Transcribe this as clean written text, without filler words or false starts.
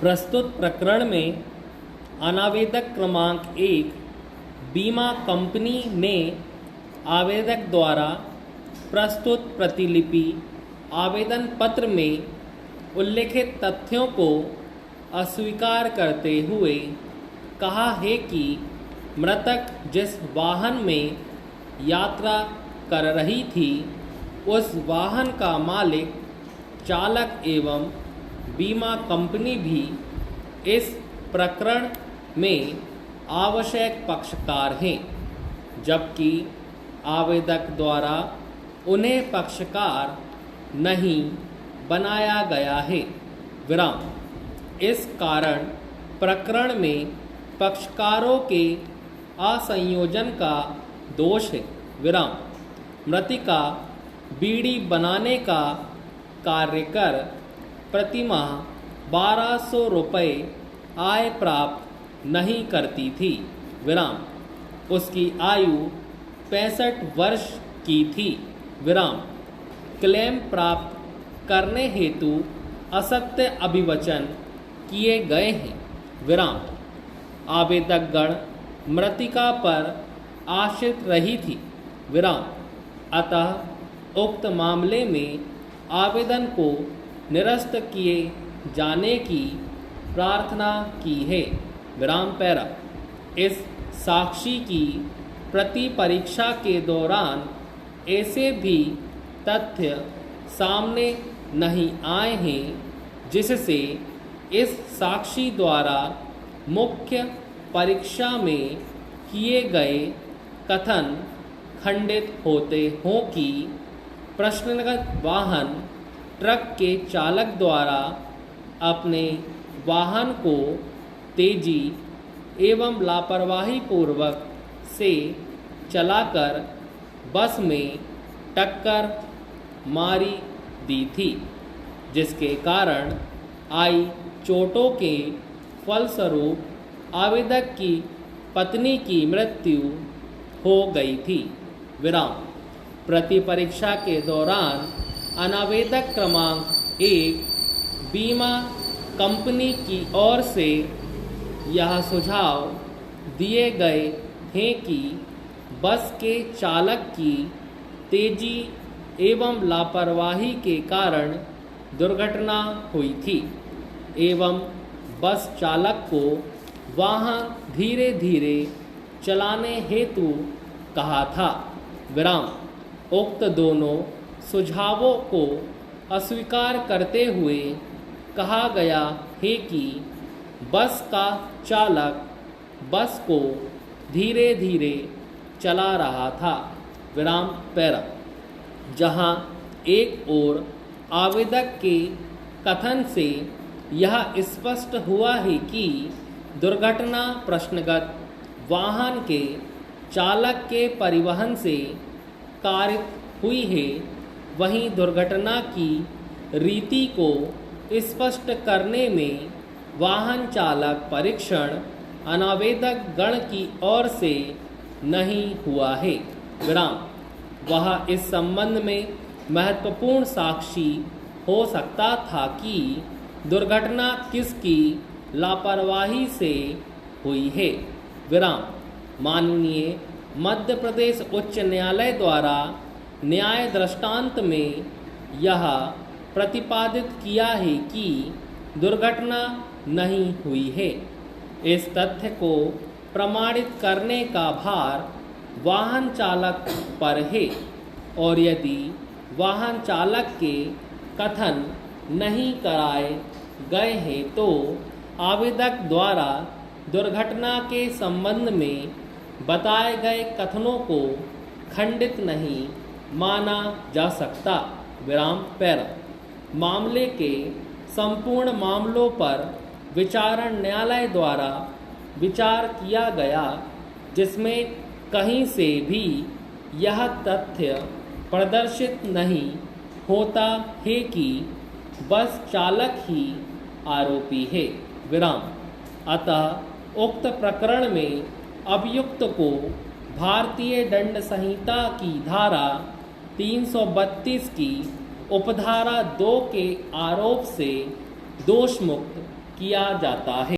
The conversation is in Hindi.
प्रस्तुत प्रकरण में अनावेदक क्रमांक 1 बीमा कंपनी ने आवेदक द्वारा प्रस्तुत प्रतिलिपि आवेदन पत्र में उल्लिखित तथ्यों को अस्वीकार करते हुए कहा है कि मृतक जिस वाहन में यात्रा कर रही थी उस वाहन का मालिक, चालक एवं बीमा कंपनी भी इस प्रकरण में आवश्यक पक्षकार हैं, जबकि आवेदक द्वारा उन्हें पक्षकार नहीं बनाया गया है। विराम। इस कारण प्रकरण में पक्षकारों के असंयोजन का दोष है। विराम। मृतिका बीड़ी बनाने का कार्य कर प्रतिमाह 1200 रुपये आय प्राप्त नहीं करती थी। विराम। उसकी आयु 65 वर्ष की थी। विराम। क्लेम प्राप्त करने हेतु असत्य अभिवचन किए गए हैं। विराम। आवेदक गण मृतिका पर आश्रित रही थी। विराम। अतः उक्त मामले में आवेदन को निरस्त किए जाने की प्रार्थना की है। विराम पैरा। इस साक्षी की प्रति परीक्षा के दौरान ऐसे भी तथ्य सामने नहीं आए हैं जिससे इस साक्षी द्वारा मुख्य परीक्षा में किए गए कथन खंडित होते हों कि प्रश्नगत वाहन ट्रक के चालक द्वारा अपने वाहन को तेजी एवं लापरवाही पूर्वक से चलाकर बस में टक्कर मारी दी थी, जिसके कारण आई चोटों के फलस्वरूप आवेदक की पत्नी की मृत्यु हो गई थी। विराम। प्रति परीक्षा के दौरान अनावेदक क्रमांक 1 बीमा कंपनी की ओर से यह सुझाव दिए गए हैं कि बस के चालक की तेजी एवं लापरवाही के कारण दुर्घटना हुई थी एवं बस चालक को वाहन धीरे धीरे चलाने हेतु कहा था। विराम। उक्त दोनों सुझावों को अस्वीकार करते हुए कहा गया है कि बस का चालक बस को धीरे धीरे चला रहा था। विराम पैरा। जहां एक ओर आवेदक के कथन से यह स्पष्ट हुआ है कि दुर्घटना प्रश्नगत वाहन के चालक के परिवहन से कारित हुई है, वहीं दुर्घटना की रीति को स्पष्ट करने में वाहन चालक परीक्षण अनावेदक गण की ओर से नहीं हुआ है। विराम। वह इस संबंध में महत्वपूर्ण साक्षी हो सकता था कि दुर्घटना किसकी लापरवाही से हुई है। विराम। माननीय मध्य प्रदेश उच्च न्यायालय द्वारा न्याय दृष्टांत में यह प्रतिपादित किया है कि दुर्घटना नहीं हुई है। इस तथ्य को प्रमाणित करने का भार वाहन चालक पर है और यदि वाहन चालक के कथन नहीं कराए गए हैं तो आवेदक द्वारा दुर्घटना के संबंध में बताए गए कथनों को खंडित नहीं माना जा सकता। विराम पैरा। मामले के संपूर्ण मामलों पर विचारण न्यायालय द्वारा विचार किया गया, जिसमें कहीं से भी यह तथ्य प्रदर्शित नहीं होता है कि बस चालक ही आरोपी है। विराम। अतः उक्त प्रकरण में अभियुक्त को भारतीय दंड संहिता की धारा 332 की उपधारा 2 के आरोप से दोष मुक्त किया जाता है।